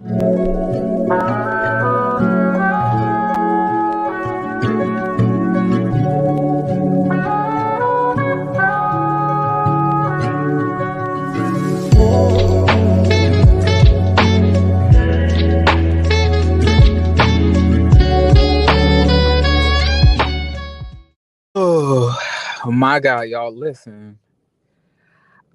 Oh my God, y'all, listen.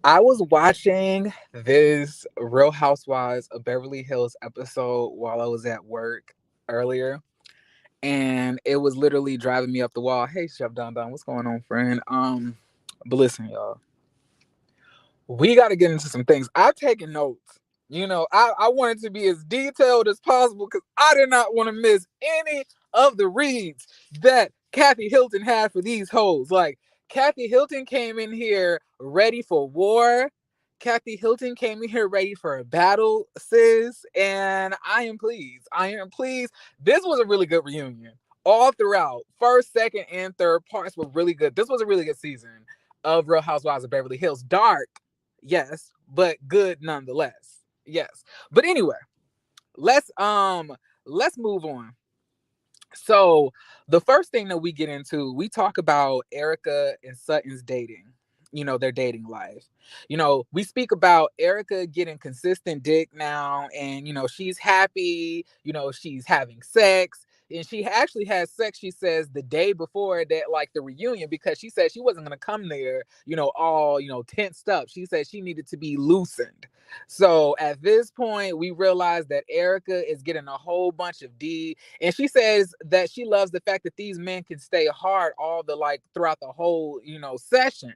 I was watching this Real Housewives of Beverly Hills episode while I was at work earlier, and it was literally driving me up the wall. Hey, Chef Don Don, what's going on, friend? But listen, y'all, we got to get into some things. I've taken notes. I wanted to be as detailed as possible because I did not want to miss any of the reads that Kathy Hilton had for these hoes. Like, Kathy Hilton came in here ready for war. Kathy Hilton came in here ready for a battle, sis. And I am pleased. I am pleased. This was a really good reunion. All throughout. First, second, and third parts were really good. This was a really good season of Real Housewives of Beverly Hills. Dark, yes, but good nonetheless. Yes. But anyway, let's let's move on. So the first thing that we get into, we talk about Erika and Sutton's dating, their dating life. We speak about Erika getting consistent dick now, and she's happy, she's having sex. And she actually had sex, she says, the day before that, like the reunion, because she said she wasn't gonna come there, all tensed up. She said she needed to be loosened. So at this point, we realize that Erika is getting a whole bunch of D, and she says that she loves the fact that these men can stay hard all the like throughout the whole, session.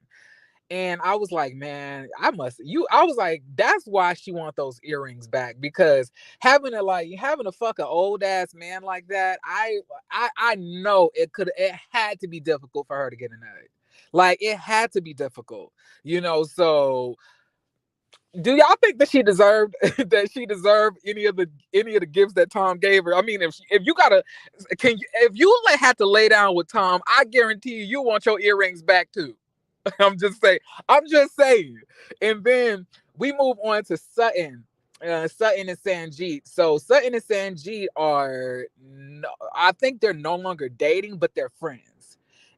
And I was like, man, I was like, that's why she want those earrings back, because having to fuck an old ass man like that, I know it had to be difficult for her to get a nut. Like, it had to be difficult, so do y'all think that she deserved any of the gifts that Tom gave her? I mean, if you gotta, if you had to lay down with Tom, I guarantee you want your earrings back too. I'm just saying. I'm just saying. And then we move on to Sutton. Sutton and Sanjeet. So Sutton and Sanjeet are, no, I think they're no longer dating, but they're friends.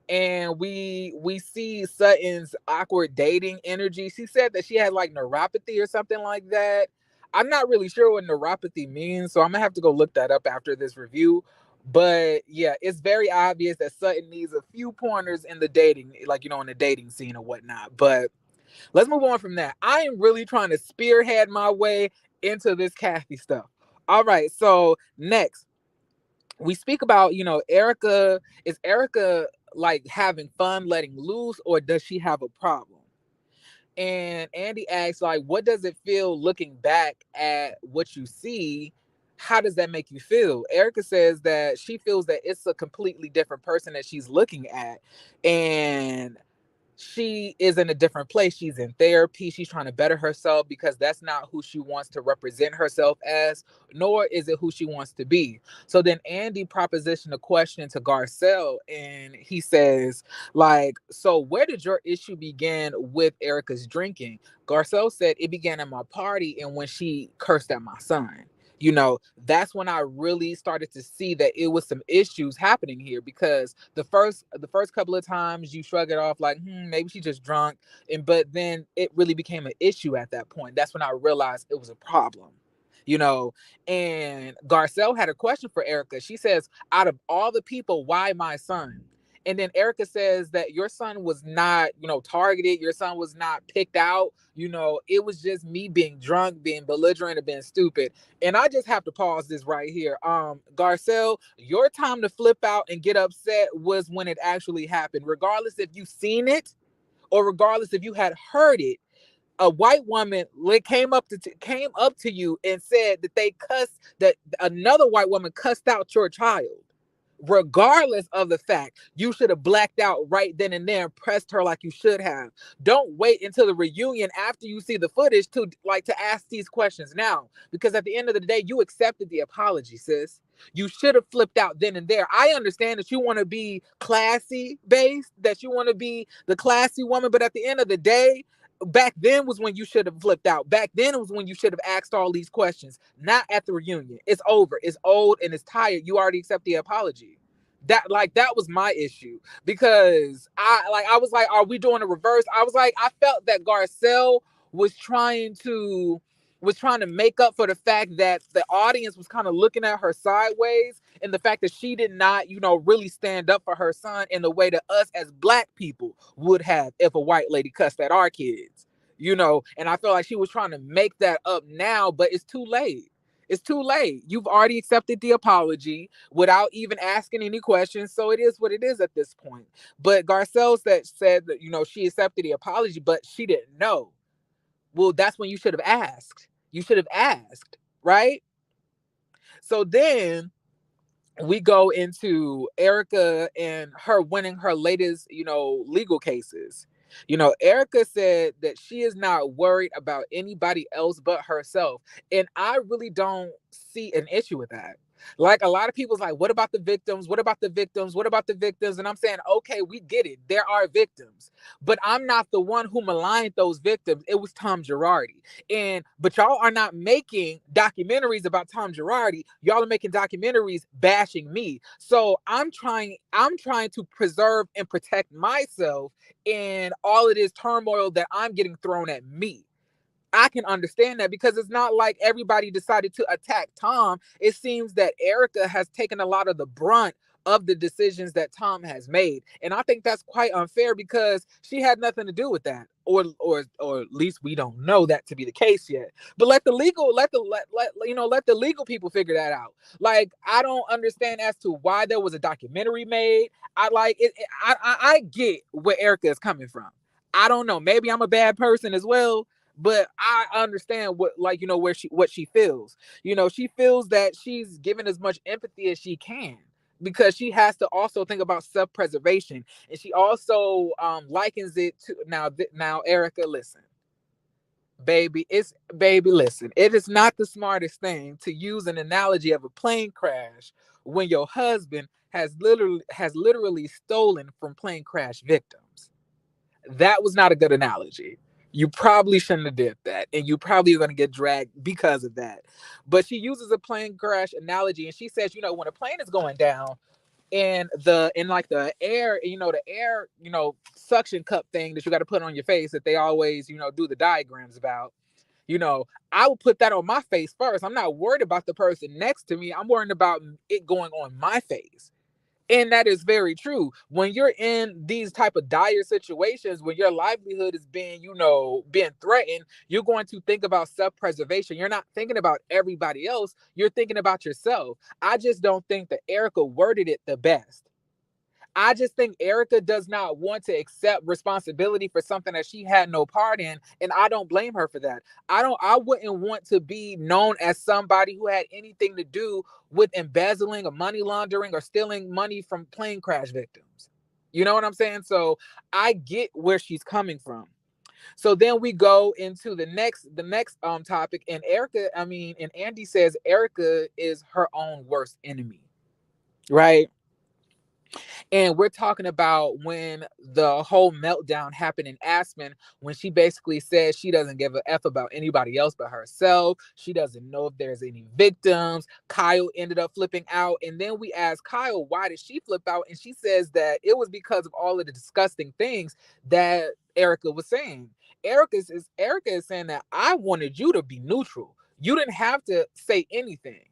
And we see Sutton's awkward dating energy. She said that she had like neuropathy or something like that. I'm not really sure what neuropathy means, so I'm gonna have to go look that up after this review. But yeah, it's very obvious that Sutton needs a few pointers in the dating, like, in the dating scene or whatnot. But let's move on from that. I am really trying to spearhead my way into this Kathy stuff. All right, so next we speak about, Erika. Is Erika like having fun letting loose, or does she have a problem? And Andy asks, like, what does it feel looking back at what you see? How does that make you feel? Erika says that she feels that it's a completely different person that she's looking at. And she is in a different place. She's in therapy. She's trying to better herself because that's not who she wants to represent herself as, nor is it who she wants to be. So then Andy propositioned a question to Garcelle, and he says, like, so where did your issue begin with Erika's drinking? Garcelle said it began at my party and when she cursed at my son. That's when I really started to see that it was some issues happening here, because the first couple of times you shrug it off like, maybe she's just drunk, but then it really became an issue at that point. That's when I realized it was a problem. And Garcelle had a question for Erika. She says, out of all the people, why my son? And then Erika says that your son was not, targeted. Your son was not picked out. It was just me being drunk, being belligerent, and being stupid. And I just have to pause this right here. Garcelle, your time to flip out and get upset was when it actually happened. Regardless if you seen it or regardless if you had heard it, a white woman came up to you and said that another white woman cussed out your child. Regardless of the fact, you should have blacked out right then and there and pressed her like you should have. Don't wait until the reunion after you see the footage to ask these questions now, because at the end of the day, you accepted the apology, sis. You should have flipped out then and there. I understand that you want to be classy based, that you want to be the classy woman, but at the end of the day, Back then was when you should have flipped out. Back then was when you should have asked all these questions, not at the reunion. It's over. It's old and it's tired. You already accept the apology. That was my issue, because I was like, are we doing a reverse? I was like, I felt that Garcelle was trying to make up for the fact that the audience was kind of looking at her sideways, and the fact that she did not, really stand up for her son in the way that us as black people would have if a white lady cussed at our kids. And I feel like she was trying to make that up now, but it's too late. It's too late. You've already accepted the apology without even asking any questions. So it is what it is at this point. But Garcelle said that, she accepted the apology, but she didn't know. Well, that's when you should have asked. You should have asked, right? So then we go into Erika and her winning her latest, legal cases. Erika said that she is not worried about anybody else but herself. And I really don't see an issue with that. Like, a lot of people's like, what about the victims? What about the victims? What about the victims? And I'm saying, okay, we get it. There are victims, but I'm not the one who maligned those victims. It was Tom Girardi. But y'all are not making documentaries about Tom Girardi. Y'all are making documentaries bashing me. So I'm trying to preserve and protect myself in all of this turmoil that I'm getting thrown at me. I can understand that, because it's not like everybody decided to attack Tom. It seems that Erika has taken a lot of the brunt of the decisions that Tom has made. And I think that's quite unfair, because she had nothing to do with that. Or at least we don't know that to be the case yet. But let the legal people figure that out. Like, I don't understand as to why there was a documentary made. I like it. I get where Erika is coming from. I don't know. Maybe I'm a bad person as well, but I understand what she feels. She feels that she's given as much empathy as she can, because she has to also think about self-preservation, and she also likens it to now Erika, listen. Listen. It is not the smartest thing to use an analogy of a plane crash when your husband has literally stolen from plane crash victims. That was not a good analogy. You probably shouldn't have did that, and you probably are going to get dragged because of that. But she uses a plane crash analogy, and she says, when a plane is going down, and the air, the air, suction cup thing that you got to put on your face that they always, do the diagrams about. I will put that on my face first. I'm not worried about the person next to me. I'm worried about it going on my face. And that is very true. When you're in these type of dire situations, when your livelihood is being threatened, you're going to think about self-preservation. You're not thinking about everybody else. You're thinking about yourself. I just don't think that Erika worded it the best. I just think Erika does not want to accept responsibility for something that she had no part in, and I don't blame her for that. I wouldn't want to be known as somebody who had anything to do with embezzling or money laundering or stealing money from plane crash victims. You know what I'm saying? So I get where she's coming from. So then we go into the next topic, and Andy says Erika is her own worst enemy, right? And we're talking about when the whole meltdown happened in Aspen, when she basically said she doesn't give a F about anybody else but herself. She doesn't know if there's any victims. Kyle ended up flipping out. And then we asked Kyle, why did she flip out? And she says that it was because of all of the disgusting things that Erika was saying. Erika is saying that I wanted you to be neutral. You didn't have to say anything.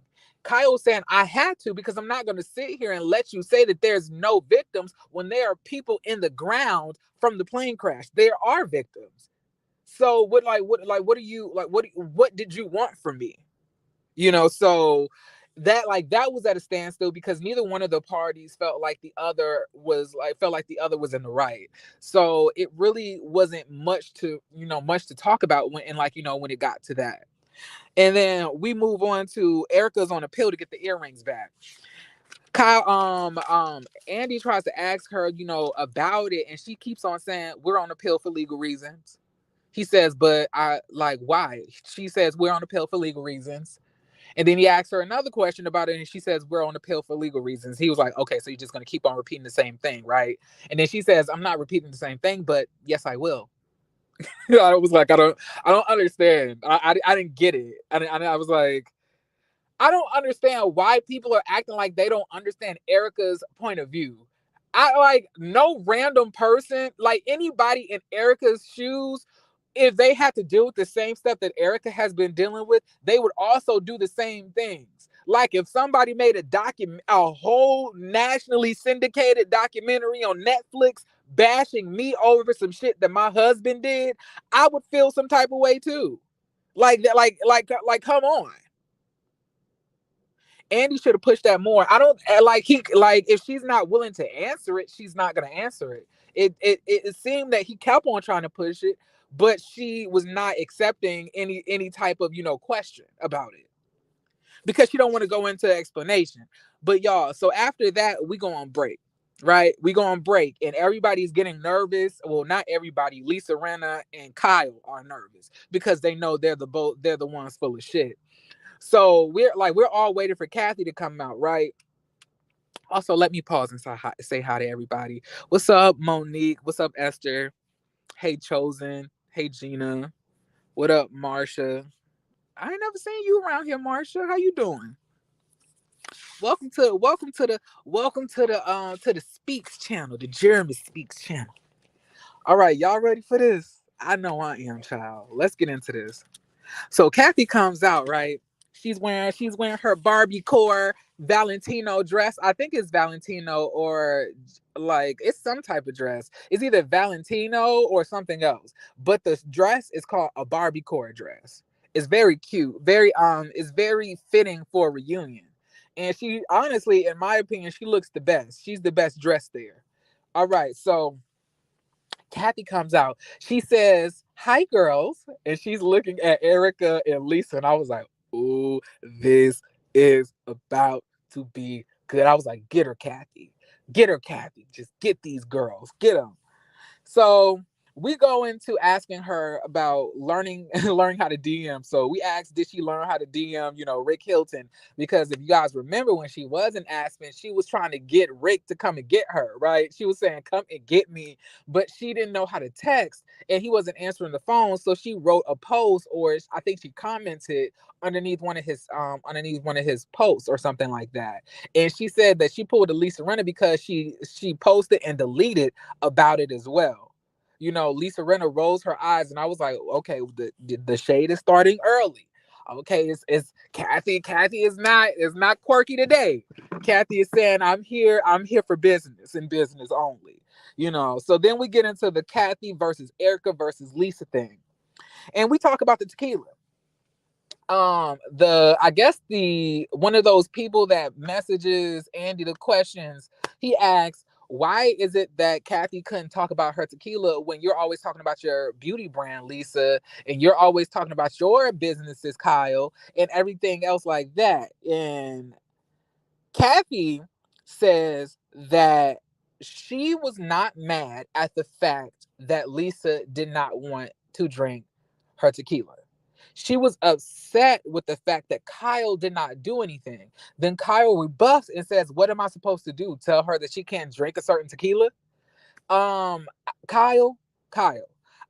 Kyle saying, I had to, because I'm not going to sit here and let you say that there's no victims when there are people in the ground from the plane crash. There are victims. So what did you want from me? So that was at a standstill, because neither one of the parties felt like the other was in the right. So it really wasn't much to talk about when it got to that. And then we move on to Erika's on a pill to get the earrings back. Andy tries to ask her, about it, and she keeps on saying, we're on a pill for legal reasons. He says, but why? She says, we're on a pill for legal reasons. And then he asks her another question about it, and she says, we're on a pill for legal reasons. He was like, okay, so you're just going to keep on repeating the same thing, right? And then she says, I'm not repeating the same thing, but yes, I will. I was like, I don't understand. I didn't get it. I was like, I don't understand why people are acting like they don't understand Erika's point of view. I like no random person, like anybody in Erika's shoes, if they had to deal with the same stuff that Erika has been dealing with, they would also do the same things. Like if somebody made a whole nationally syndicated documentary on Netflix bashing me over some shit that my husband did, I would feel some type of way too. Like that, like, come on. Andy should have pushed that more. I don't like he like if she's not willing to answer it, she's not gonna answer it. It seemed that he kept on trying to push it, but she was not accepting any type of question about it because she don't want to go into explanation. But y'all, so after that, we go on break. Right, we go on break, and everybody's getting nervous. Well, not everybody. Lisa Rinna and Kyle are nervous because they know they're the ones full of shit. So we're all waiting for Kathy to come out, right? Also, let me pause and say hi to everybody. What's up, Monique? What's up, Esther? Hey, Chosen. Hey, Gina. What up, Marsha? I ain't never seen you around here, Marsha. How you doing? Welcome to the Speaks channel, the Jeremy Speaks channel. All right, y'all ready for this? I know I am, child. Let's get into this. So Kathy comes out, right? She's wearing her Barbie core Valentino dress. I think it's Valentino or like it's some type of dress. It's either Valentino or something else. But the dress is called a Barbie core dress. It's very cute. It's very fitting for a reunion. And she honestly, in my opinion, she looks the best. She's the best dressed there. All right, so Kathy comes out. She says, "Hi, girls," and she's looking at Erika and Lisa, and I was like, "Ooh, this is about to be good." I was like, "Get her, Kathy. Get her, Kathy. Just get these girls. Get them." So we go into asking her about learning how to DM. So we asked, did she learn how to DM, Rick Hilton? Because if you guys remember when she was in Aspen, she was trying to get Rick to come and get her, right? She was saying, come and get me, but she didn't know how to text and he wasn't answering the phone. So she wrote a post, or I think she commented underneath one of his posts or something like that. And she said that she pulled a Lisa Rinna because she posted and deleted about it as well. Lisa Rinna rolls her eyes, and I was like, okay, the shade is starting early. Okay, it's Kathy. Kathy is not quirky today. Kathy is saying, I'm here for business and business only. So then we get into the Kathy versus Erika versus Lisa thing. And we talk about the tequila. I guess the one of those people that messages Andy the questions, he asks, why is it that Kathy couldn't talk about her tequila when you're always talking about your beauty brand, Lisa, and you're always talking about your businesses, Kyle, and everything else like that? And Kathy says that she was not mad at the fact that Lisa did not want to drink her tequila. She was upset with the fact that Kyle did not do anything. Then Kyle rebuffs and says, "What am I supposed to do? Tell her that she can't drink a certain tequila?" Um, Kyle, Kyle,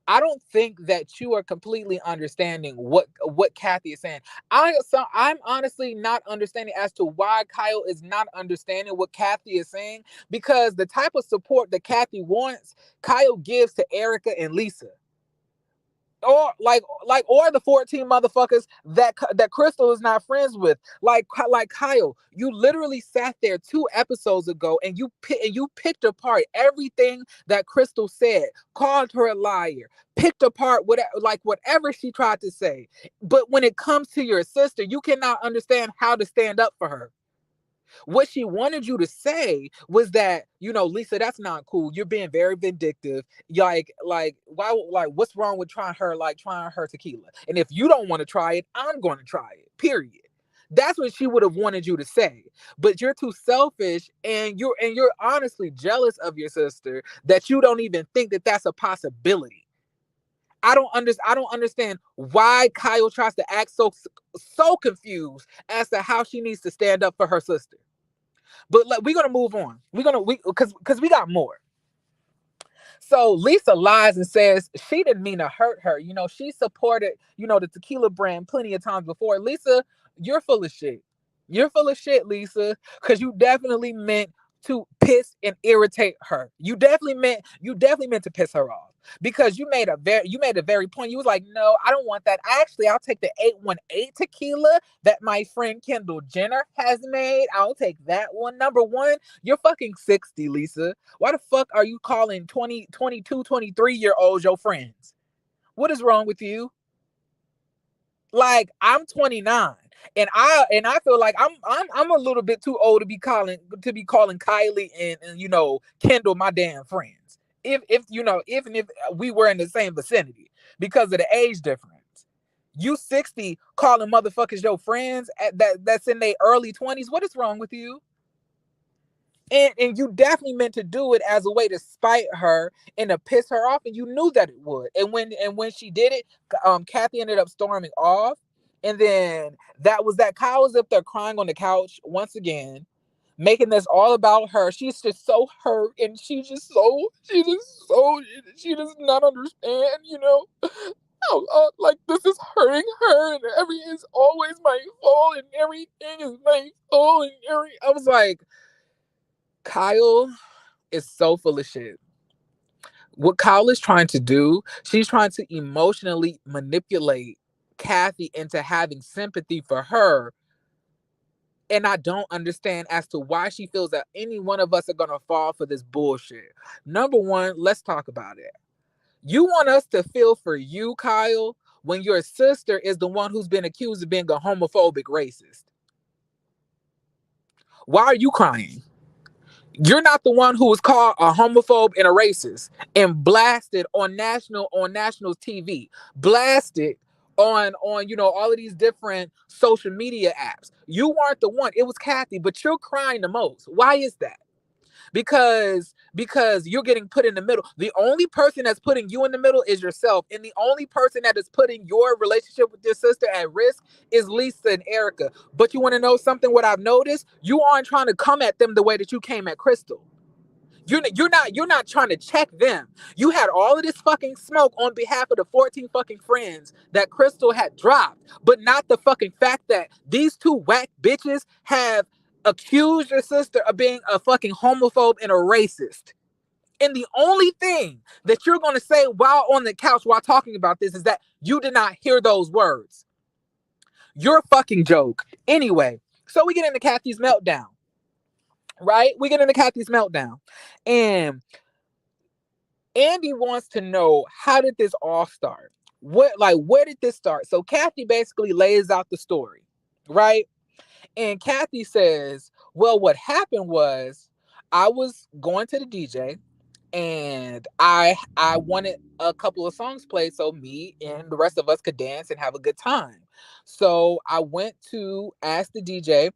I don't think that you are completely understanding what Kathy is saying. I'm honestly not understanding as to why Kyle is not understanding what Kathy is saying, because the type of support that Kathy wants, Kyle gives to Erika and Lisa. Or the 14 motherfuckers that Crystal is not friends with, like Kyle. You literally sat there 2 episodes ago and you picked apart everything that Crystal said, called her a liar, picked apart whatever she tried to say. But when it comes to your sister, you cannot understand how to stand up for her. What she wanted you to say was that, Lisa, that's not cool. You're being very vindictive. Why, what's wrong with trying her tequila? And if you don't want to try it, I'm going to try it. Period. That's what she would have wanted you to say. But you're too selfish, and you're honestly jealous of your sister that you don't even think that that's a possibility. I don't understand why Kyle tries to act so confused as to how she needs to stand up for her sister. But we're gonna move on. We're gonna because we got more. So Lisa lies and says she didn't mean to hurt her. She supported, the tequila brand plenty of times before. Lisa, you're full of shit. You're full of shit, Lisa, because you definitely meant to piss and irritate her. You definitely meant to piss her off because you made a very point. You was like, no, I don't want that. Actually, I'll take the 818 tequila that my friend Kendall Jenner has made. I'll take that one. Number one, you're fucking 60, Lisa. Why the fuck are you calling 20, 22, 23-year-olds your friends? What is wrong with you? Like, I'm 29, and I feel like I'm a little bit too old to be calling Kylie and Kendall my damn friends. If we were in the same vicinity because of the age difference. You 60 calling motherfuckers your friends that's in their early 20s. What is wrong with you? And you definitely meant to do it as a way to spite her and to piss her off, and you knew that it would. And when she did it, Kathy ended up storming off, and then that Kyle was up there crying on the couch once again, making this all about her. She's just so hurt, and she does not understand, like this is hurting her, and everything is always my fault, and everything is my fault, I was like, Kyle is so full of shit. What Kyle is trying to do, she's trying to emotionally manipulate Kathy into having sympathy for her. And I don't understand as to why she feels that any one of us are going to fall for this bullshit. Number one, let's talk about it. You want us to feel for you, Kyle, when your sister is the one who's been accused of being a homophobic racist. Why are you crying? You're not the one who was called a homophobe and a racist and blasted on national TV, blasted on all of these different social media apps. You weren't the one. It was Kathy, but you're crying the most. Why is that? Because you're getting put in the middle. The only person that's putting you in the middle is yourself, and the only person that is putting your relationship with your sister at risk is Lisa and Erika. But you want to know something? What I've noticed, you aren't trying to come at them the way that you came at Crystal. You're not trying to check them. You had all of this fucking smoke on behalf of the 14 fucking friends that Crystal had dropped, but not the fucking fact that these two whack bitches have accused your sister of being a fucking homophobe and a racist. And the only thing that you're going to say while on the couch while talking about this is that you did not hear those words. You're a fucking joke. Anyway, so we get into Kathy's meltdown. Right? We get into Kathy's meltdown. And Andy wants to know, how did this all start? Where did this start? So Kathy basically lays out the story, right? And Kathy says, well, what happened was I was going to the DJ and I wanted a couple of songs played so me and the rest of us could dance and have a good time. So I went to ask the DJ,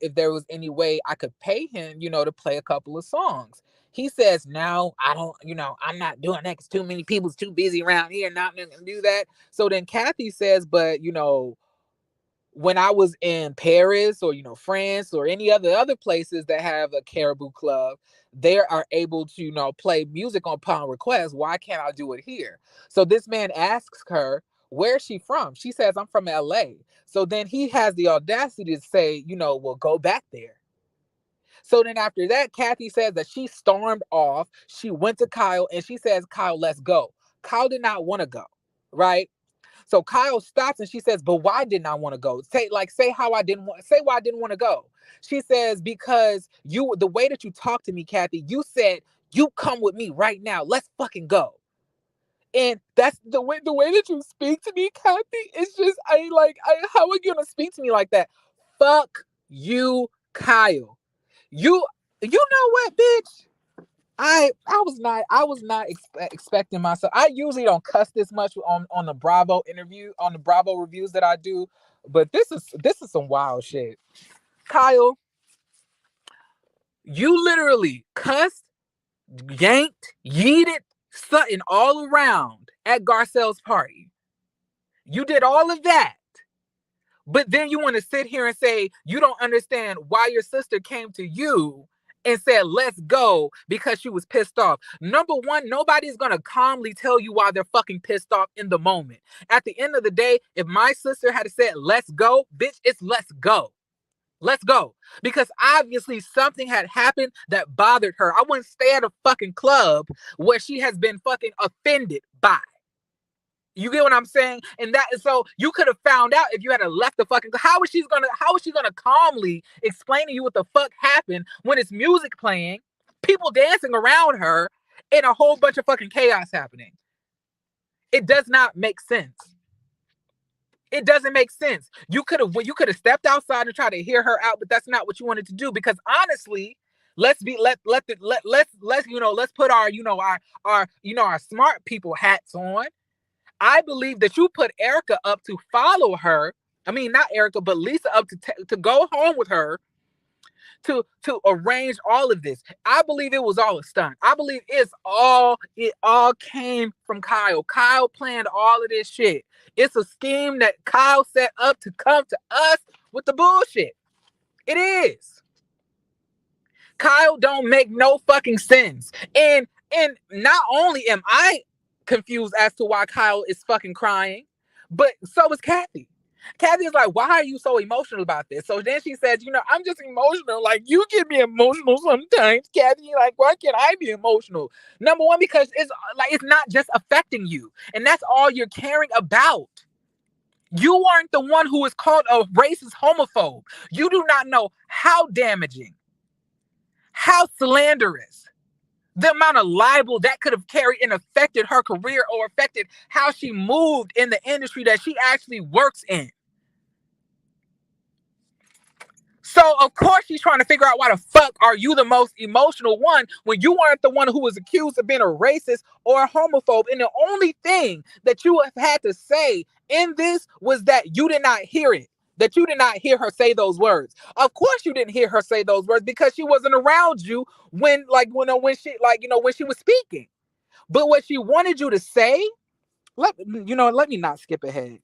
if there was any way I could pay him, to play a couple of songs. He says, no, I don't, I'm not doing that because too many people's too busy around here, not gonna do that. So then Kathy says, but when I was in Paris or France or any other places that have a caribou club, they are able to play music upon request. Why can't I do it here? So this man asks her, where's she from? She says, I'm from LA. So then he has the audacity to say, well, go back there. So then after that, Kathy says that she stormed off. She went to Kyle and she says, Kyle, let's go. Kyle did not want to go, right? So Kyle stops and she says, but why didn't I want to go? Say why I didn't want to go. She says, because the way that you talked to me, Kathy, you said, you come with me right now. Let's fucking go. And that's the way that you speak to me, Kathy. It's just, how are you going to speak to me like that? Fuck you, Kyle. You know what, bitch? I was not expecting myself. I usually don't cuss this much on the Bravo reviews that I do, but this is some wild shit. Kyle, you literally cussed, yanked, yeeted Sutton all around at Garcelle's party. You did all of that. But then you want to sit here and say you don't understand why your sister came to you and said, let's go, because she was pissed off. Number one, nobody's gonna calmly tell you why they're fucking pissed off in the moment. At the end of the day, if my sister had said, let's go, bitch, it's let's go. Let's go. Because obviously something had happened that bothered her. I wouldn't stay at a fucking club where she has been fucking offended by. You get what I'm saying? And that is, so you could have found out if you had left the fucking. How is she gonna calmly explain to you what the fuck happened when it's music playing, people dancing around her, and a whole bunch of fucking chaos happening? It does not make sense. It doesn't make sense. You could have stepped outside and tried to hear her out, but that's not what you wanted to do. Because honestly, let's put our our smart people hats on. I believe that you put Erika up to follow her. I mean, not Erika, but Lisa up to go home with her to arrange all of this. I believe it was all a stunt. I believe it all came from Kyle. Kyle planned all of this shit. It's a scheme that Kyle set up to come to us with the bullshit. It is. Kyle don't make no fucking sense. And not only am I confused as to why Kyle is fucking crying, but so is Kathy. Kathy is like, why are you so emotional about this? So then she says, I'm just emotional. Like, you get me emotional sometimes, Kathy. Like, why can't I be emotional? Number one, because it's not just affecting you. And that's all you're caring about. You aren't the one who is called a racist homophobe. You do not know how damaging, how slanderous, the amount of libel that could have carried and affected her career or affected how she moved in the industry that she actually works in. So, of course, she's trying to figure out why the fuck are you the most emotional one when you weren't the one who was accused of being a racist or a homophobe. And the only thing that you have had to say in this was that you did not hear it. That you did not hear her say those words. Of course you didn't hear her say those words because she wasn't around you when she was speaking. But what she wanted you to say, let me not skip ahead.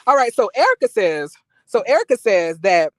All right, so Erika says that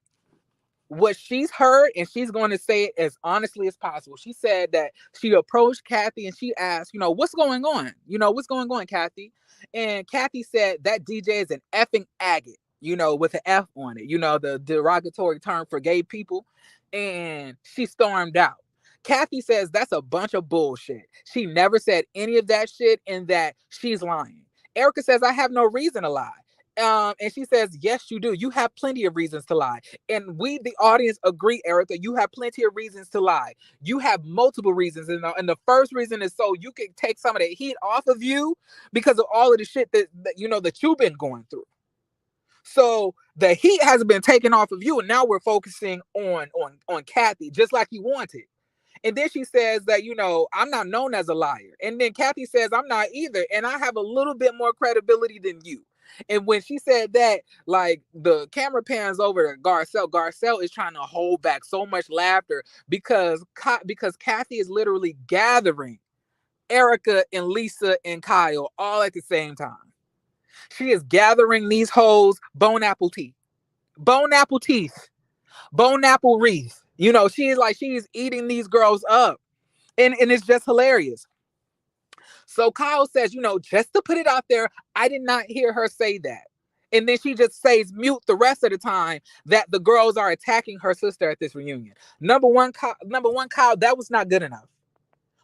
what she's heard, and she's going to say it as honestly as possible. She said that she approached Kathy and she asked, what's going on? What's going on, Kathy? And Kathy said that DJ is an effing agate, with an F on it, the derogatory term for gay people. And she stormed out. Kathy says that's a bunch of bullshit. She never said any of that shit and that she's lying. Erika says, I have no reason to lie. And she says, yes, you do. You have plenty of reasons to lie. And we, the audience, agree, Erika. You have plenty of reasons to lie. You have multiple reasons. And the first reason is so you can take some of the heat off of you because of all of the shit that you've been going through. So the heat hasn't been taken off of you. And now we're focusing on Kathy, just like you wanted. And then she says that, I'm not known as a liar. And then Kathy says, I'm not either. And I have a little bit more credibility than you. And when she said that, like, the camera pans over to Garcelle. Garcelle is trying to hold back so much laughter because Kathy is literally gathering Erika and Lisa and Kyle all at the same time. She is gathering these hoes bone apple teeth, bone apple wreath. She's eating these girls up. And it's just hilarious. So Kyle says, just to put it out there, I did not hear her say that. And then she just says mute the rest of the time that the girls are attacking her sister at this reunion. Number one, Kyle, that was not good enough.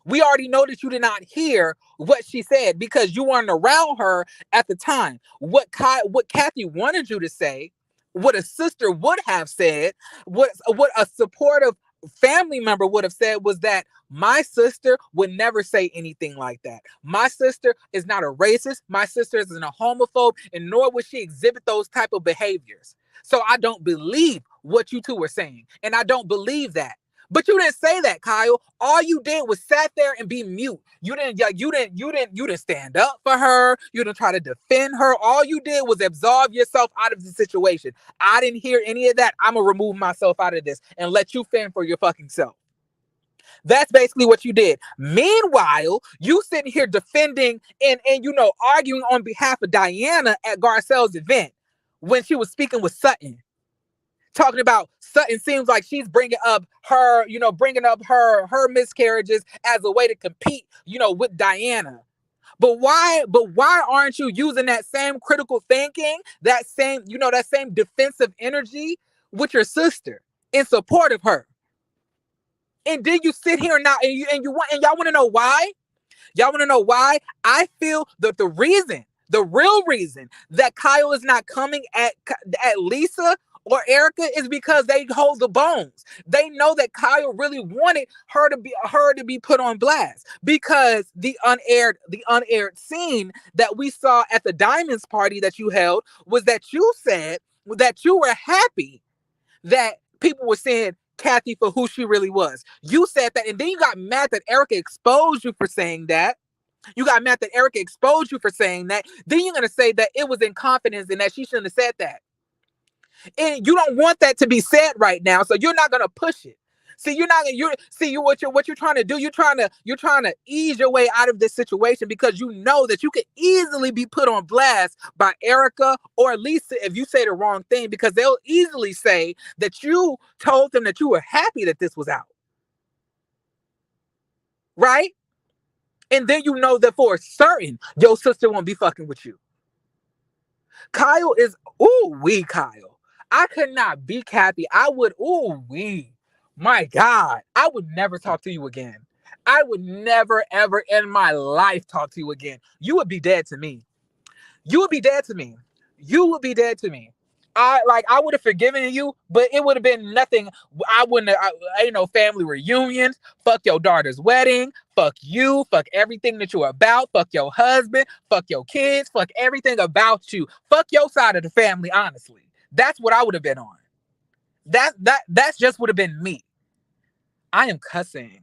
We already know that you did not hear what she said because you weren't around her at the time. What Kathy wanted you to say, what a sister would have said, what a supportive family member would have said was that my sister would never say anything like that. My sister is not a racist. My sister isn't a homophobe, and nor would she exhibit those type of behaviors. So I don't believe what you two were saying, and I don't believe that. But you didn't say that, Kyle. All you did was sat there and be mute. You didn't stand up for her. You didn't try to defend her. All you did was absolve yourself out of the situation. I didn't hear any of that. I'm gonna remove myself out of this and let you fend for your fucking self. That's basically what you did. Meanwhile, you sitting here defending and arguing on behalf of Diana at Garcelle's event when she was speaking with Sutton. Talking about Sutton seems like she's bringing up her, bringing up her miscarriages as a way to compete, with Diana. But why aren't you using that same critical thinking, that same defensive energy with your sister in support of her? And then you sit here now and y'all want to know why? Y'all want to know why? I feel that the real reason that Kyle is not coming at Lisa or Erika is because they hold the bones. They know that Kyle really wanted her to be put on blast, because the unaired scene that we saw at the Diamonds party that you held was that you said that you were happy that people were saying Kathy for who she really was. You said that, and then you got mad that Erika exposed you for saying that. You got mad that Erika exposed you for saying that. Then you're going to say that it was in confidence and that she shouldn't have said that. And you don't want that to be said right now, so you're not going to push it. See, what you're trying to do. You're trying to ease your way out of this situation because you know that you could easily be put on blast by Erika or Lisa if you say the wrong thing, because they'll easily say that you told them that you were happy that this was out. Right? And then you know that for certain your sister won't be fucking with you. Kyle is Kyle. I could not be Kathy. I would my God, I would never talk to you again. I would never, ever in my life talk to you again. You would be dead to me. You would be dead to me. You would be dead to me. I would have forgiven you, but it would have been nothing. Ain't no family reunions. Fuck your daughter's wedding. Fuck you. Fuck everything that you're about. Fuck your husband. Fuck your kids. Fuck everything about you. Fuck your side of the family, honestly. That's what I would have been on. That's just would have been me. I am cussing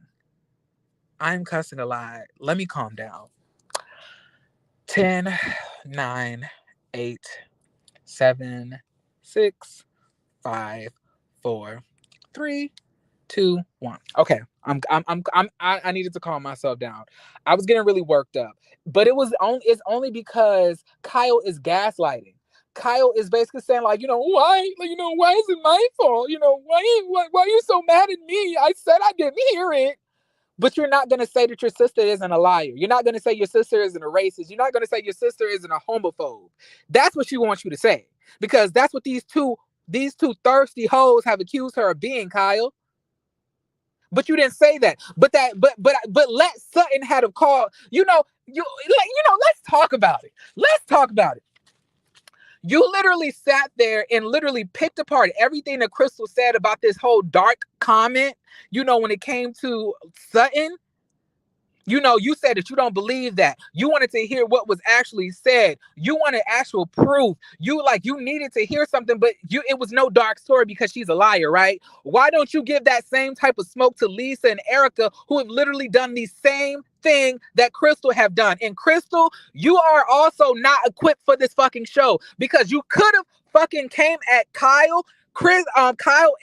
a lot. Let me calm down. 10, 9, 8, 7, 6, 5, 4, 3, 2, 1. Okay. I needed to calm myself down. I was getting really worked up. But it's only because Kyle is gaslighting. Kyle is basically saying, why? Why is it my fault? Why are you so mad at me? I said I didn't hear it. But you're not going to say that your sister isn't a liar. You're not going to say your sister isn't a racist. You're not going to say your sister isn't a homophobe. That's what she wants you to say. Because that's what these two thirsty hoes have accused her of being, Kyle. But you didn't say that. But let Sutton had a call. Let's talk about it. Let's talk about it. You literally sat there and literally picked apart everything that Crystal said about this whole dark comment. When it came to Sutton, you said that you don't believe that. You wanted to hear what was actually said. You wanted actual proof. You needed to hear something, but it was no dark story because she's a liar, right? Why don't you give that same type of smoke to Lisa and Erika, who have literally done the same thing that Crystal have done? And Crystal, you are also not equipped for this fucking show, because you could have fucking came at Kyle,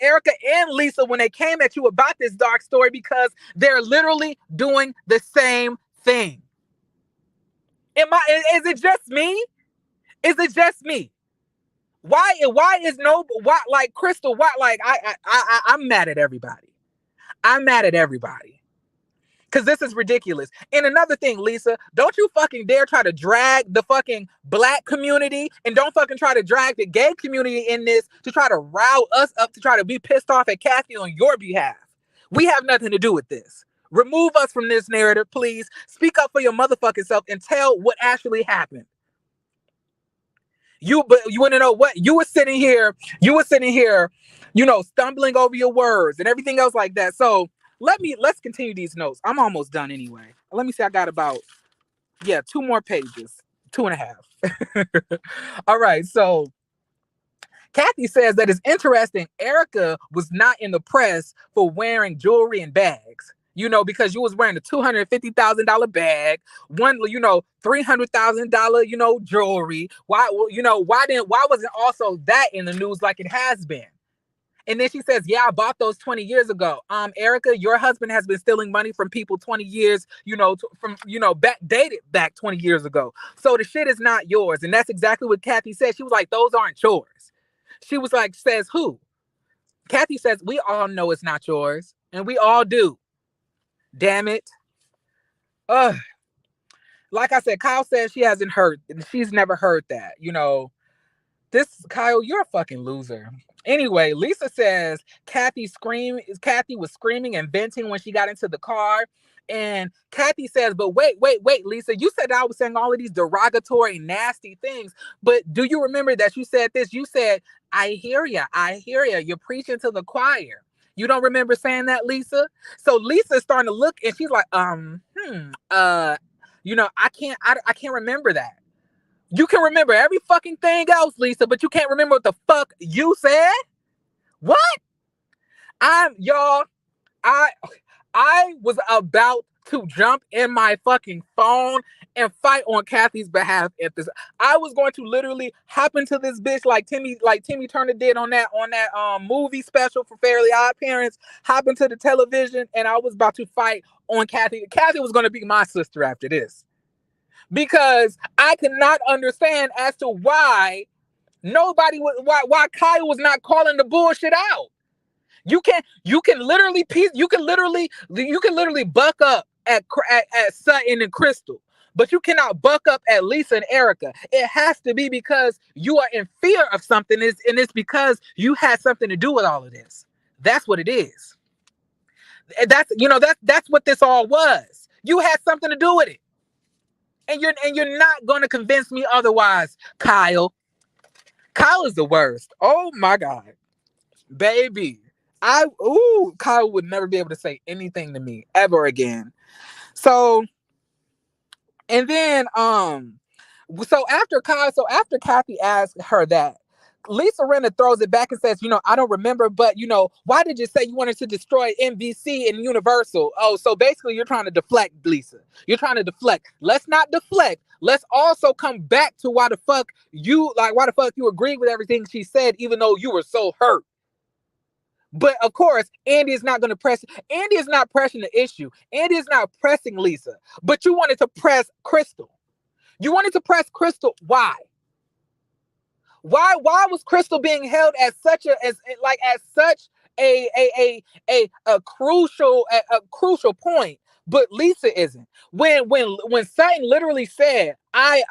Erika, and Lisa when they came at you about this dark story, because they're literally doing the same thing. Is it just me? Is it just me? Crystal, I'm mad at everybody. I'm mad at everybody. Because this is ridiculous. And another thing, Lisa, don't you fucking dare try to drag the fucking Black community, and don't fucking try to drag the gay community in this to try to rile us up to try to be pissed off at Kathy on your behalf. We have nothing to do with this. Remove us from this narrative, please. Speak up for your motherfucking self and tell what actually happened. You want to know what? You were sitting here, stumbling over your words and everything else like that. So let's continue these notes. I'm almost done anyway. Let me see. I got about 2 more pages, 2.5. All right. So Kathy says that it's interesting. Erika was not in the press for wearing jewelry and bags. Because you was wearing a $250,000 bag, one, $300,000, jewelry. Why wasn't also that in the news like it has been? And then she says, I bought those 20 years ago. Erika, your husband has been stealing money from people 20 years, dated back 20 years ago. So the shit is not yours. And that's exactly what Kathy said. She was like, those aren't yours. She was like, says who? Kathy says, we all know it's not yours. And we all do. Damn it. Ugh. Like I said, Kyle says she's never heard that. Kyle, you're a fucking loser. Anyway, Lisa says Kathy was screaming and venting when she got into the car. And Kathy says, but wait, Lisa, you said I was saying all of these derogatory, nasty things. But do you remember that you said this? You said, I hear ya. You're preaching to the choir. You don't remember saying that, Lisa? So Lisa's starting to look and she's like, I can't remember that. You can remember every fucking thing else, Lisa, but you can't remember what the fuck you said? What? I was about to jump in my fucking phone and fight on Kathy's behalf at this. I was going to literally hop into this bitch like Timmy Turner did on that movie special for Fairly Odd Parents, hop into the television, and I was about to fight on Kathy. Kathy was going to be my sister after this. Because I could not understand as to why why Kyle was not calling the bullshit out. You can literally buck up at Sutton and Crystal, but you cannot buck up at Lisa and Erika. It has to be because you are in fear of something, and it's because you had something to do with all of this. That's what it is. That's what this all was. You had something to do with it. And you're not going to convince me otherwise, Kyle. Kyle is the worst. Oh my God. Baby. Kyle would never be able to say anything to me ever again. So, and then after Kathy asked her that, Lisa Rinna throws it back and says, I don't remember, but why did you say you wanted to destroy NBC and Universal? Oh, so basically you're trying to deflect, Lisa. You're trying to deflect. Let's not deflect. Let's also come back to why the fuck you agreed with everything she said, even though you were so hurt. But of course, Andy is not pressing the issue. Andy is not pressing Lisa, but you wanted to press Crystal. You wanted to press Crystal. Why? Why was Crystal being held as such a crucial point, but Lisa isn't? When Sutton literally said, I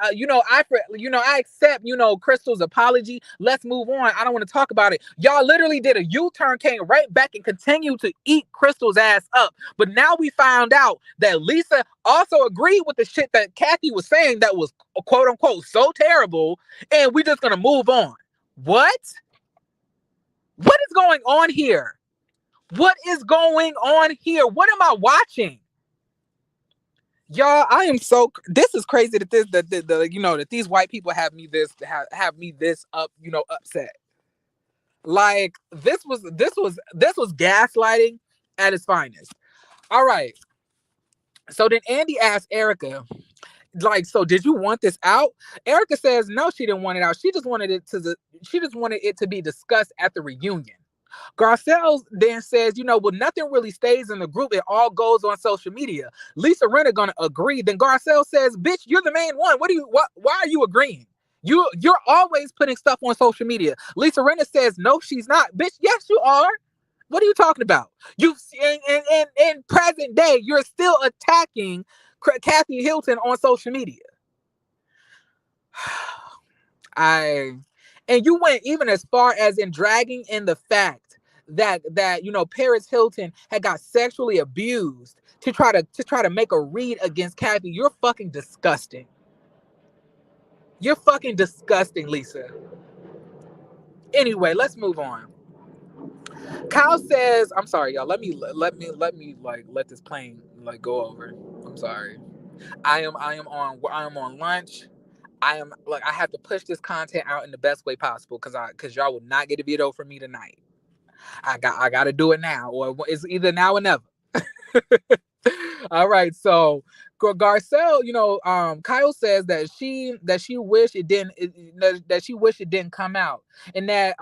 accept, Crystal's apology. Let's move on. I don't want to talk about it. Y'all literally did a U-turn, came right back and continued to eat Crystal's ass up. But now we found out that Lisa also agreed with the shit that Kathy was saying that was quote unquote so terrible, and we're just gonna move on. What? What is going on here? What is going on here? What am I watching? Y'all, I am so. This is crazy that these white people have me this upset. Like this was gaslighting at its finest. All right. So then Andy asked Erika, so did you want this out? Erika says no, she didn't want it out. She just wanted it to be discussed at the reunion. Garcelle then says, nothing really stays in the group. It all goes on social media. Lisa Rinna gonna agree. Then Garcelle says, bitch, you're the main one. Why are you agreeing? You're always putting stuff on social media. Lisa Rinna says, no, she's not. Bitch, yes, you are. What are you talking about? In present day, you're still attacking Kathy Hilton on social media. And you went even as far as in dragging in the fact that Paris Hilton had got sexually abused to try to make a read against Kathy. You're fucking disgusting. You're fucking disgusting, Lisa. Anyway, let's move on. Kyle says, I'm sorry, y'all. Let me let this plane go over. I'm sorry. I am on lunch. I have to push this content out in the best way possible because y'all will not get a video from me tonight. I got to do it now, or it's either now or never. All right, so Garcelle, Kyle says that she wished it didn't come out, and that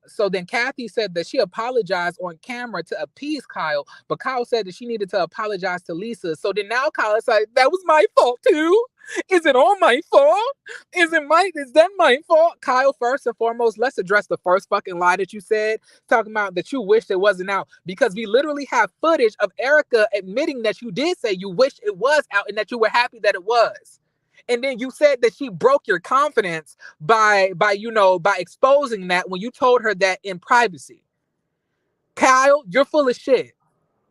so then Kathy said that she apologized on camera to appease Kyle, but Kyle said that she needed to apologize to Lisa. So then now Kyle is like, that was my fault too. Is it all my fault? Is that my fault? Kyle, first and foremost, let's address the first fucking lie that you said, talking about that you wished it wasn't out. Because we literally have footage of Erika admitting that you did say you wished it was out and that you were happy that it was. And then you said that she broke your confidence by exposing that when you told her that in privacy. Kyle, you're full of shit.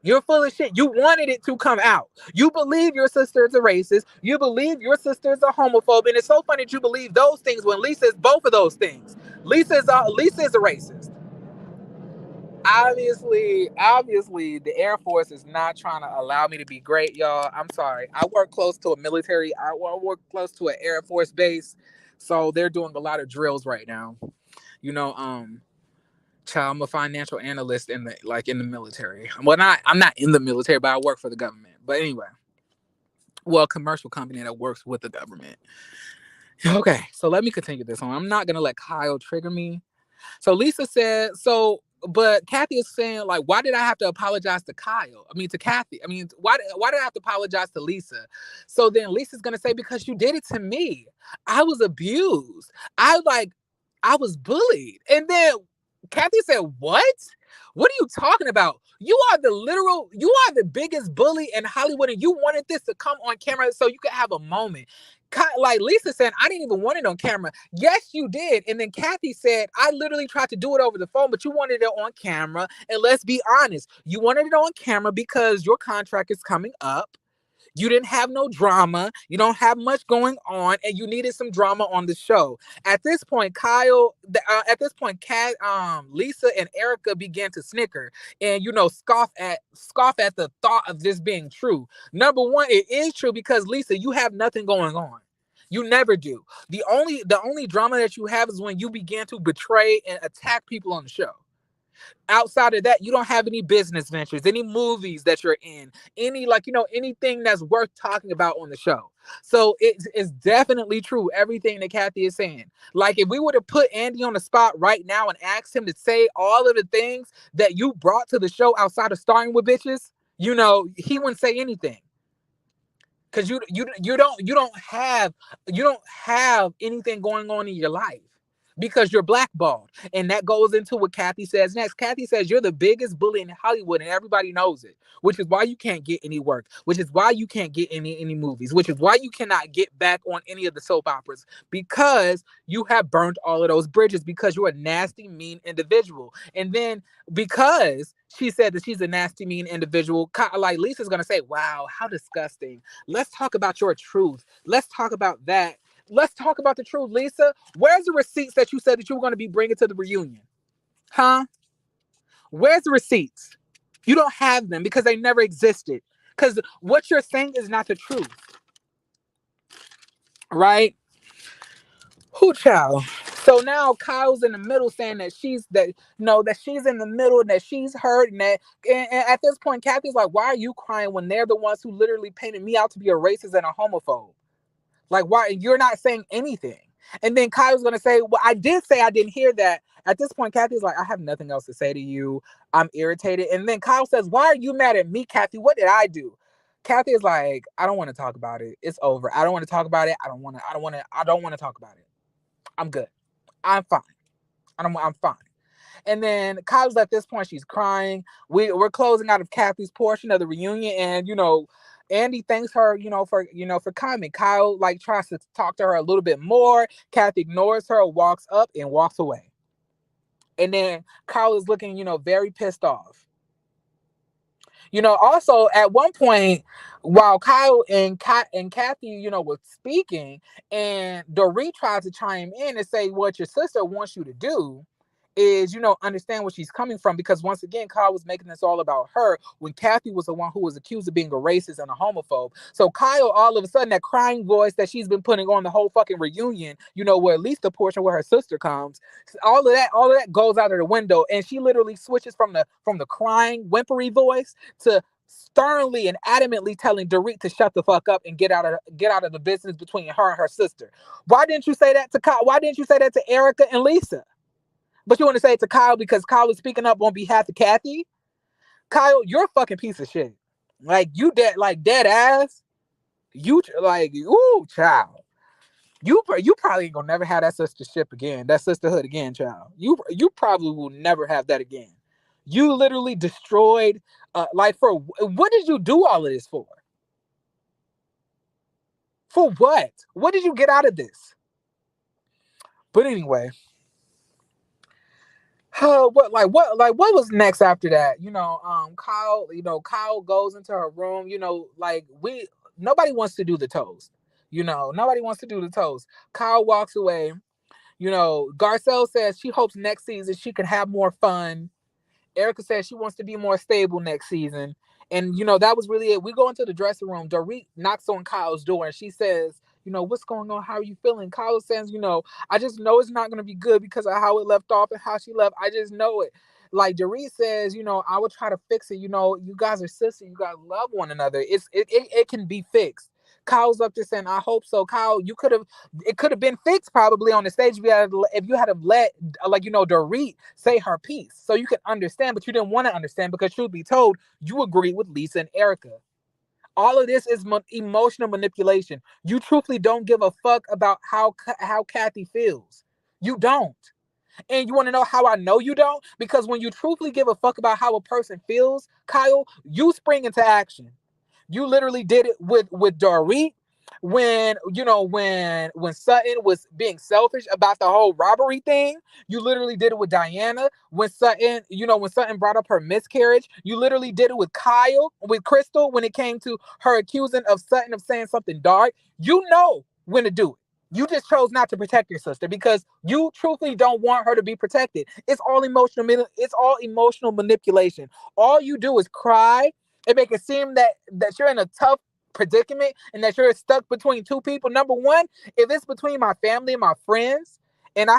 You're full of shit. You wanted it to come out. You believe your sister is a racist. You believe your sister is a homophobe. And it's so funny that you believe those things when Lisa is both of those things. Lisa is a racist. Obviously, the Air Force is not trying to allow me to be great, y'all. I'm sorry. I work close to a military. I work close to an Air Force base, so they're doing a lot of drills right now. You know, child, I'm a financial analyst in the military. Well, I'm not in the military, but I work for the government. But anyway, well, a commercial company that works with the government. Okay, so let me continue this on. I'm not gonna let Kyle trigger me. So Lisa said, but Kathy is saying, like, why did I have to apologize to Kyle? I mean, to Kathy. I mean, why did I have to apologize to Lisa? So then Lisa's gonna say, because you did it to me. I was abused. I was bullied. And then Kathy said, what? What are you talking about? You are the biggest bully in Hollywood, and you wanted this to come on camera so you could have a moment. Like Lisa said, I didn't even want it on camera. Yes, you did. And then Kathy said, I literally tried to do it over the phone, but you wanted it on camera. And let's be honest, you wanted it on camera because your contract is coming up. You didn't have no drama. You don't have much going on, and you needed some drama on the show. At this point, Lisa and Erika began to snicker and scoff at the thought of this being true. Number one, it is true because Lisa, you have nothing going on. You never do. The only drama that you have is when you began to betray and attack people on the show. Outside of that, you don't have any business ventures, any movies that you're in, anything that's worth talking about on the show. So it's definitely true, everything that Kathy is saying. Like, if we were to put Andy on the spot right now and ask him to say all of the things that you brought to the show outside of starring with bitches, he wouldn't say anything. Because you don't have anything going on in your life. Because you're blackballed. And that goes into what Kathy says next. Kathy says you're the biggest bully in Hollywood and everybody knows it, which is why you can't get any work, which is why you can't get any movies, which is why you cannot get back on any of the soap operas, because you have burnt all of those bridges, because you're a nasty, mean individual. And then because she said that she's a nasty, mean individual, like Lisa's going to say, wow, how disgusting. Let's talk about your truth. Let's talk about that. Let's talk about the truth, Lisa. Where's the receipts that you said that you were going to be bringing to the reunion? Huh? Where's the receipts? You don't have them because they never existed. Because what you're saying is not the truth. Right? Who child? So now Kyle's in the middle saying that she's in the middle and that she's hurt, and at this point, Kathy's like, why are you crying when they're the ones who literally painted me out to be a racist and a homophobe? Like, why you're not saying anything? And then Kyle's gonna say, well, I did say I didn't hear that. At this point, Kathy's like, I have nothing else to say to you. I'm irritated. And then Kyle says, why are you mad at me, Kathy? What did I do? Kathy is like, I don't want to talk about it. It's over. I don't want to talk about it. I don't want to talk about it. I'm good. I'm fine. I'm fine. And then Kyle's at this point, she's crying. We're closing out of Kathy's portion of the reunion, and Andy thanks her, for coming. Kyle tries to talk to her a little bit more. Kathy ignores her, walks up, and walks away. And then Kyle is looking, very pissed off. Also at one point, while Kyle and Kathy, was speaking, and Dorit tries to chime in and say, what your sister wants you to do is, understand where she's coming from, because once again, Kyle was making this all about her when Kathy was the one who was accused of being a racist and a homophobe. So Kyle, all of a sudden, that crying voice that she's been putting on the whole fucking reunion, where at least the portion where her sister comes, all of that goes out of the window, and she literally switches from the crying, whimpery voice to sternly and adamantly telling Dorit to shut the fuck up and get out of the business between her and her sister. Why didn't you say that to Kyle? Why didn't you say that to Erika and Lisa? But you want to say it to Kyle because Kyle is speaking up on behalf of Kathy? Kyle, you're a fucking piece of shit. Like, you dead ass. You like, ooh, child. You probably ain't gonna never have that sistership again, that sisterhood again, child. You probably will never have that again. You literally destroyed. Like, for what did you do all of this for? For what? What did you get out of this? But anyway, what was next after that? Kyle. Kyle goes into her room. Like, we nobody wants to do the toast. Nobody wants to do the toast. Kyle walks away. Garcelle says she hopes next season she can have more fun. Erika says she wants to be more stable next season. And, that was really it. We go into the dressing room. Dorit knocks on Kyle's door and she says, what's going on? How are you feeling? Kyle says, I just know it's not going to be good because of how it left off and how she left. I just know it. Like Dorit says, I will try to fix it. You guys are sisters. You guys love one another. It can be fixed. Kyle's up there saying, I hope so. Kyle, it could have been fixed probably on the stage if you had let Dorit say her piece so you could understand, but you didn't want to understand because truth be told, you agreed with Lisa and Erika. All of this is emotional manipulation. You truthfully don't give a fuck about how Kathy feels. You don't. And you want to know how I know you don't? Because when you truthfully give a fuck about how a person feels, Kyle, you spring into action. You literally did it with Dorit when Sutton was being selfish about the whole robbery thing. You literally did it with Diana when Sutton brought up her miscarriage. You literally did it with Kyle, with Crystal, when it came to her accusing of Sutton of saying something dark. You know when to do it. You just chose not to protect your sister because you truthfully don't want her to be protected. It's all emotional manipulation. All you do is cry and make it seem that you're in a tough predicament and that you're stuck between two people. Number one, if it's between my family and my friends, and I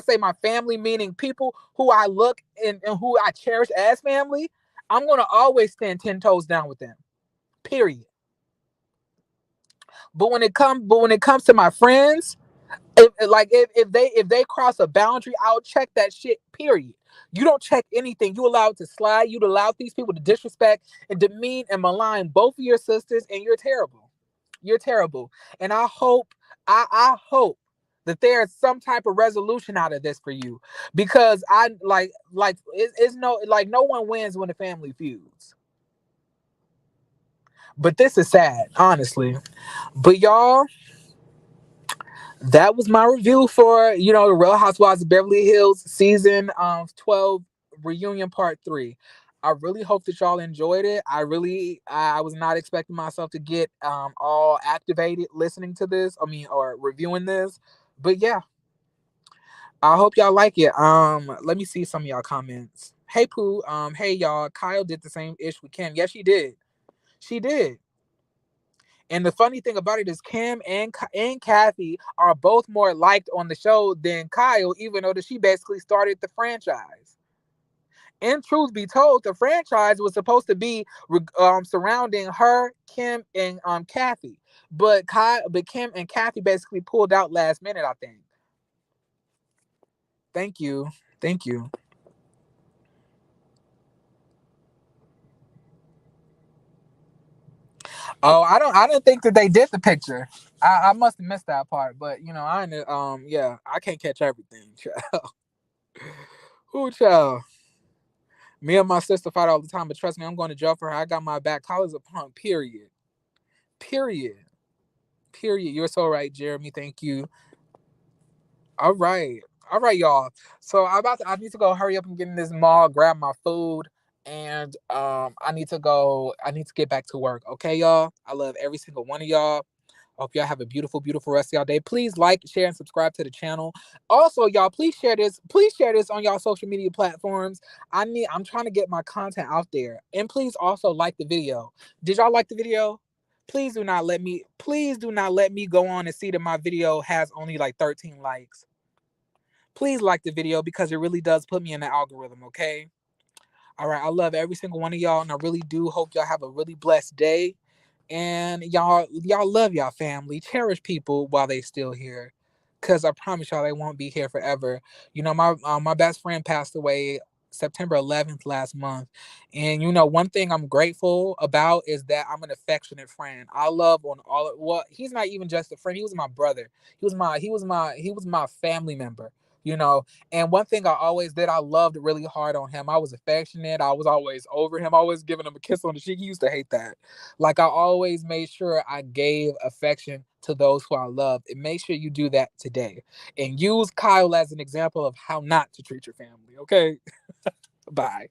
say my family meaning people who I look and who I cherish as family, I'm gonna always stand 10 toes down with them. Period. But when it comes to my friends, if they cross a boundary, I'll check that shit. Period. You don't check anything. You allow it to slide. You allow these people to disrespect and demean and malign both of your sisters, and you're terrible. You're terrible. And I hope that there's some type of resolution out of this for you, because it's no one wins when the family feuds. But this is sad, honestly. But y'all, that was my review for the Real Housewives of Beverly Hills season 12 reunion part 3. I really hope that y'all enjoyed it. I was not expecting myself to get all activated listening to this. I mean, or reviewing this. But yeah, I hope y'all like it. Let me see some of y'all comments. Hey Pooh, hey y'all. Kyle did the same ish with Kim. Yes, she did. She did. And the funny thing about it is Kim and Kathy are both more liked on the show than Kyle, even though she basically started the franchise. And truth be told, the franchise was supposed to be surrounding her, Kim, and Kathy. But Kim and Kathy basically pulled out last minute, I think. Thank you. Thank you. Oh, I didn't think that they did the picture. I must have missed that part, but yeah, I can't catch everything. Child. Who child? Me and my sister fight all the time, but trust me, I'm going to jail for her. I got my back. Kyle is a punk. Period. Period. Period. You're so right, Jeremy. Thank you. All right. All right, y'all. So I need to go hurry up and get in this mall, grab my food, and I need to get back to work. Okay, y'all. I love every single one of y'all. Hope y'all have a beautiful, beautiful rest of y'all day. Please like, share, and subscribe to the channel. Also, y'all, please share this. Please share this on y'all social media platforms. I'm trying to get my content out there. And please also like the video. Did y'all like the video? Please do not let me go on and see that my video has only like 13 likes. Please like the video because it really does put me in the algorithm, okay? All right, I love every single one of y'all, and I really do hope y'all have a really blessed day. And y'all love y'all family. Cherish people while they still here, cause I promise y'all they won't be here forever. My best friend passed away September 11th last month. And you know, one thing I'm grateful about is that I'm an affectionate friend. I love on all well, he's not even just a friend, he was my brother. He was my family member, you know. And one thing I always did, I loved really hard on him. I was affectionate. I was always over him, always giving him a kiss on the cheek. He used to hate that. Like I always made sure I gave affection to those who I loved. And make sure you do that today. And use Kyle as an example of how not to treat your family. Okay. Bye.